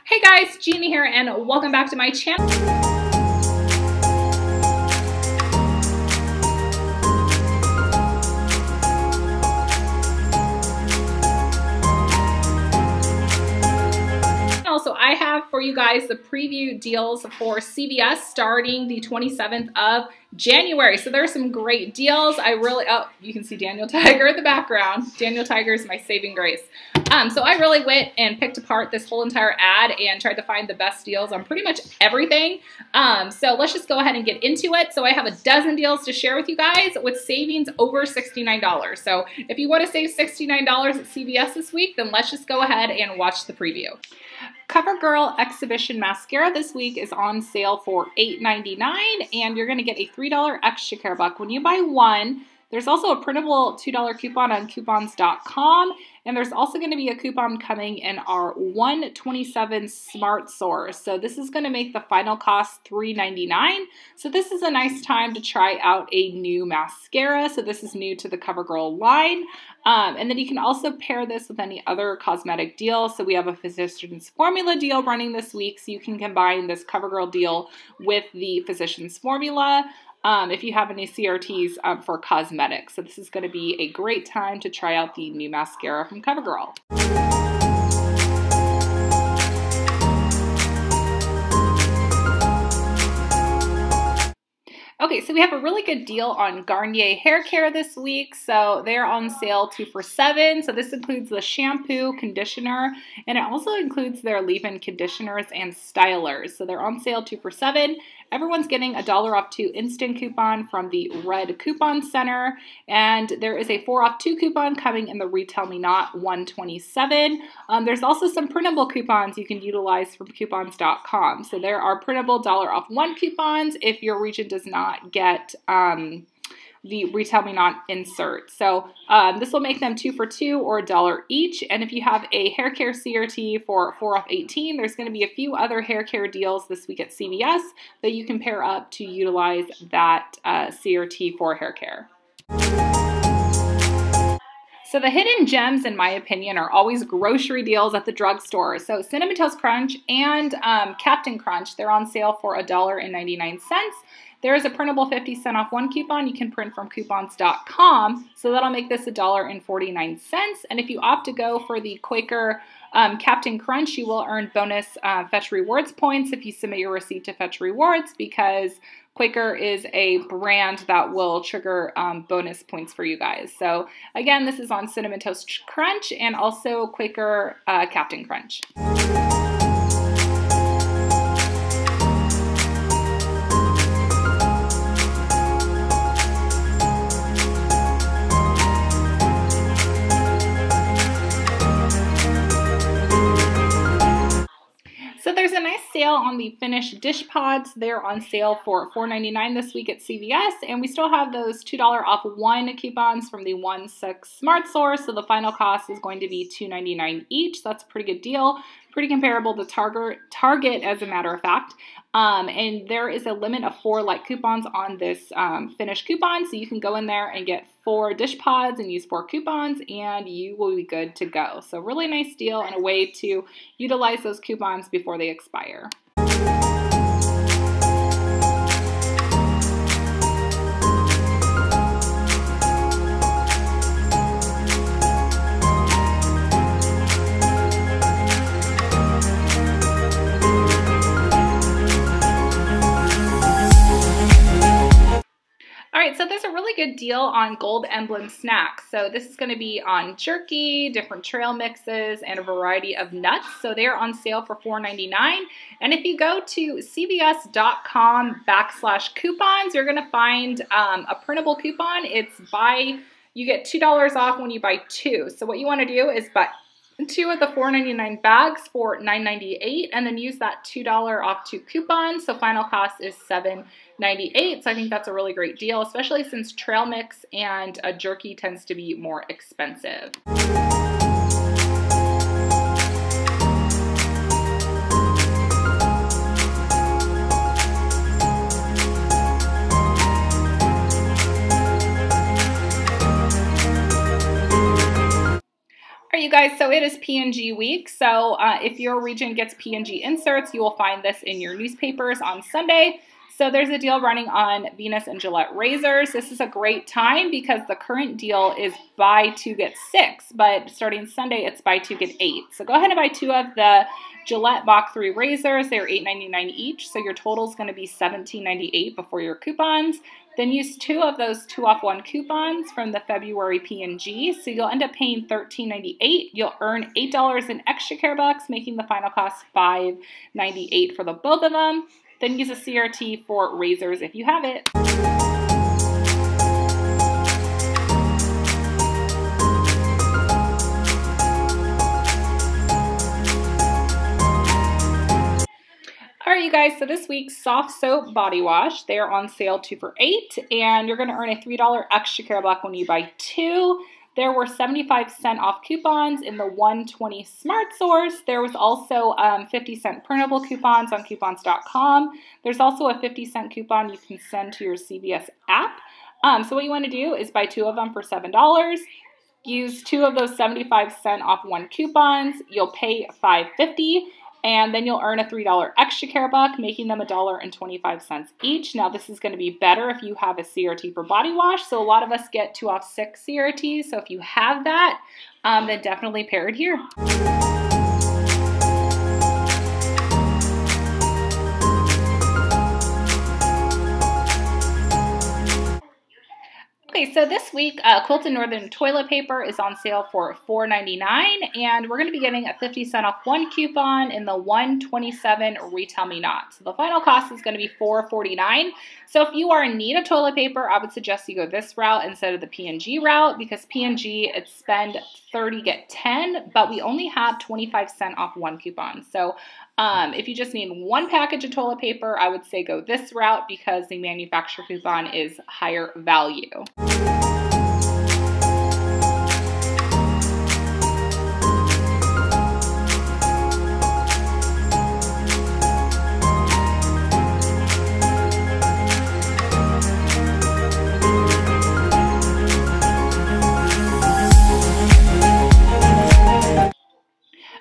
Hey guys, Jeannie here and welcome back to my channel. So I have for you guys the preview deals for CVS starting the 27th of January. So there are some great deals. Oh, you can see Daniel Tiger in the background. Daniel Tiger is my saving grace. So I really went and picked apart this whole entire ad and tried to find the best deals on pretty much everything. So let's just go ahead and get into it. So I have a dozen deals to share with you guys with savings over $69. So if you want to save $69 at CVS this week, then let's just go ahead and watch the preview. CoverGirl Exhibition Mascara this week is on sale for $8.99, and you're going to get a $3 extra care buck when you buy one. There's also a printable $2 coupon on coupons.com, and there's also going to be a coupon coming in our 127 Smart Source. So this is going to make the final cost $3.99. So this is a nice time to try out a new mascara. So this is new to the CoverGirl line. And then you can also pair this with any other cosmetic deal. So we have a Physicians Formula deal running this week. So you can combine this CoverGirl deal with the Physicians Formula if you have any CRTs for cosmetics. So this is going to be a great time to try out the new mascara from CoverGirl. Okay, so we have a really good deal on Garnier hair care this week. So they're on sale 2 for $7. So this includes the shampoo, conditioner, and it also includes their leave-in conditioners and stylers. So they're on sale 2 for $7. Everyone's getting a $1 off 2 instant coupon from the Red Coupon Center. And there is a 4 off 2 coupon coming in the Retail Me Not 127. There's also some printable coupons you can utilize from coupons.com. So there are printable $1 off 1 coupons if your region does not get the Retail Me Not insert. So this will make them 2 for $2 or $1 each. And if you have a hair care CRT for 4 off 18, there's going to be a few other hair care deals this week at CVS that you can pair up to utilize that CRT for hair care. So the hidden gems, in my opinion, are always grocery deals at the drugstore. So Cinnamon Toast Crunch and Captain Crunch, they're on sale for $1.99. There is a printable 50-cent off 1 coupon you can print from coupons.com, so that'll make this $1.49. And if you opt to go for the Quaker Captain Crunch, you will earn bonus Fetch Rewards points if you submit your receipt to Fetch Rewards, because Quaker is a brand that will trigger bonus points for you guys. So again, this is on Cinnamon Toast Crunch and also Quaker Captain Crunch. So there's a nice sale on the finished Dishpods. They're on sale for $4.99 this week at CVS, and we still have those $2 off 1 coupons from the 1/6 Smart Source, so the final cost is going to be $2.99 each. That's a pretty good deal, pretty comparable to Target as a matter of fact. And there is a limit of 4 light coupons on this finished coupon, so you can go in there and get 4 Dishpods and use 4 coupons, and you will be good to go. So really nice deal and a way to utilize those coupons before they expire. So there's a really good deal on Gold Emblem snacks. So this is going to be on jerky, different trail mixes, and a variety of nuts. So they're on sale for $4.99. And if you go to cvs.com/coupons, you're going to find a printable coupon. You get $2 off when you buy 2. So what you want to do is buy 2 of the $4.99 bags for $9.98, and then use that $2 off 2 coupons. So final cost is $7.98. So I think that's a really great deal, especially since trail mix and a jerky tends to be more expensive. you guys, so it is P&G week, so if your region gets P&G inserts, you will find this in your newspapers on Sunday. So there's a deal running on Venus and Gillette razors. This is a great time because the current deal is buy 2 get 6, but starting Sunday it's buy 2 get 8. So go ahead and buy 2 of the Gillette Mach 3 razors. They're $8.99 each, so your total is going to be $17.98 before your coupons. Then use 2 of those 2 off 1 coupons from the February P&G, so you'll end up paying $13.98. You'll earn $8 in extra care bucks, making the final cost $5.98 for the both of them. Then use a CRT for razors if you have it. Alright you guys, so this week's Softsoap body wash, they are on sale 2 for $8, and you're going to earn a $3 extra care buck when you buy 2. There were 75-cent off coupons in the 120 Smart Source. There was also 50-cent printable coupons on coupons.com. There's also a 50-cent coupon you can send to your CVS app. So what you want to do is buy 2 of them for $7. Use 2 of those 75-cent off 1 coupons. You'll pay $5.50. And then you'll earn a $3 extra care buck, making them $1.25 each. Now this is going to be better if you have a CRT for body wash. So a lot of us get 2 off 6 CRTs. So if you have that, then definitely pair it here. Okay, so this week, Quilted Northern toilet paper is on sale for $4.99, and we're going to be getting a 50-cent off 1 coupon in the 127 Retail Me Not. So the final cost is going to be $4.49. So if you are in need of toilet paper, I would suggest you go this route instead of the P&G route, because P&G, it's spend 30, get 10, but we only have 25-cent off 1 coupon. So if you just need 1 package of toilet paper, I would say go this route because the manufacturer coupon is higher value.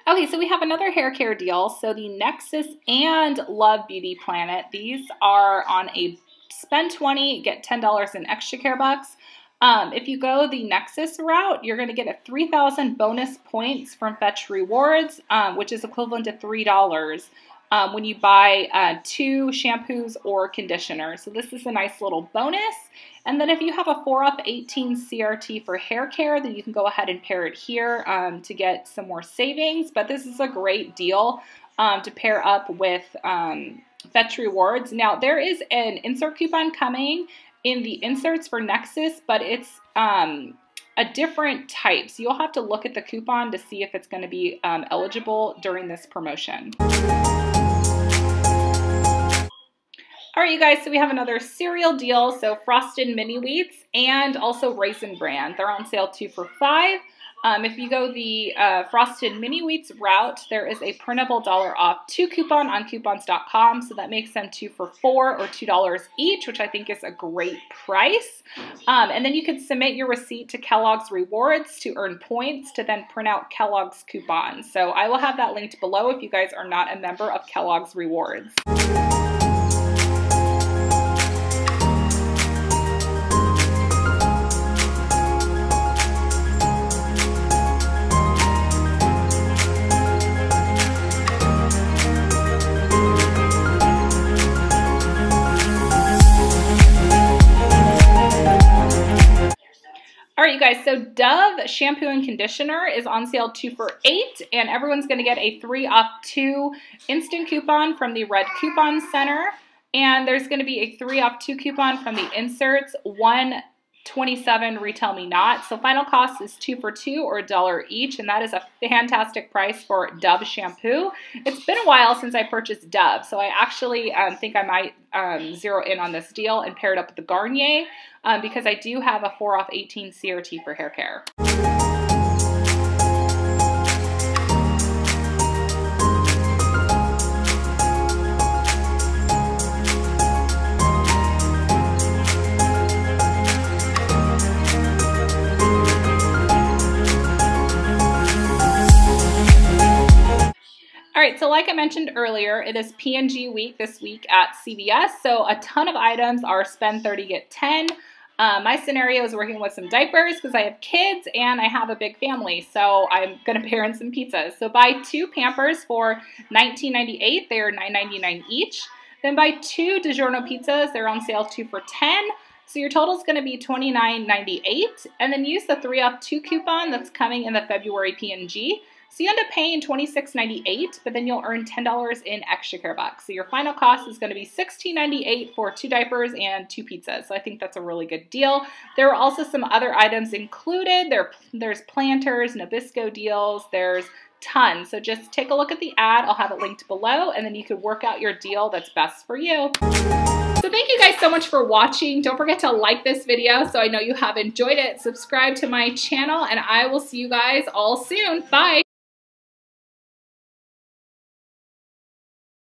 Okay, so we have another hair care deal. So the Nexus and Love Beauty Planet, these are on a spend 20, get $10 in extra care bucks. If you go the Nexus route, you're going to get a 3,000 bonus points from Fetch Rewards, which is equivalent to $3 when you buy 2 shampoos or conditioners. So this is a nice little bonus. And then if you have a 4 off 18 CRT for hair care, then you can go ahead and pair it here to get some more savings. But this is a great deal to pair up with Fetch Rewards. Now, there is an insert coupon coming in the inserts for Nexus, but it's a different type. So you'll have to look at the coupon to see if it's going to be eligible during this promotion. All right, you guys, so we have another cereal deal. So Frosted MiniWheats and also Raisin Bran. They're on sale 2 for $5. If you go the Frosted MiniWheats route, there is a printable $1 off 2 coupon on coupons.com. So that makes them 2 for $4 or $2 each, which I think is a great price. And then you can submit your receipt to Kellogg's Rewards to earn points to then print out Kellogg's coupons. So I will have that linked below if you guys are not a member of Kellogg's Rewards. All right, you guys, so Dove shampoo and conditioner is on sale 2 for $8, and everyone's going to get a 3 off 2 instant coupon from the Red Coupon Center, and there's going to be a 3 off 2 coupon from the inserts, 127 Retail Me Not. So final cost is 2 for $2 or $1 each, and that is a fantastic price for Dove shampoo. It's been a while since I purchased Dove, so I actually think I might zero in on this deal and pair it up with the Garnier because I do have a 4 off 18 CRT for hair care. so like I mentioned earlier, it is P&G week this week at CVS, so a ton of items are spend 30, get 10. My scenario is working with some diapers because I have kids and I have a big family, so I'm going to pair in some pizzas. So buy 2 Pampers for $19.98. They are $9.99 each. Then buy 2 DiGiorno pizzas. They're on sale 2 for $10. So your total is going to be $29.98. And then use the 3 off 2 coupon that's coming in the February P&G. So you end up paying $26.98, but then you'll earn $10 in extra care bucks. So your final cost is going to be $16.98 for 2 diapers and 2 pizzas. So I think that's a really good deal. There are also some other items included. There's planters, Nabisco deals, there's tons. So just take a look at the ad. I'll have it linked below, and then you could work out your deal that's best for you. So thank you guys so much for watching. Don't forget to like this video so I know you have enjoyed it. Subscribe to my channel, and I will see you guys all soon. Bye.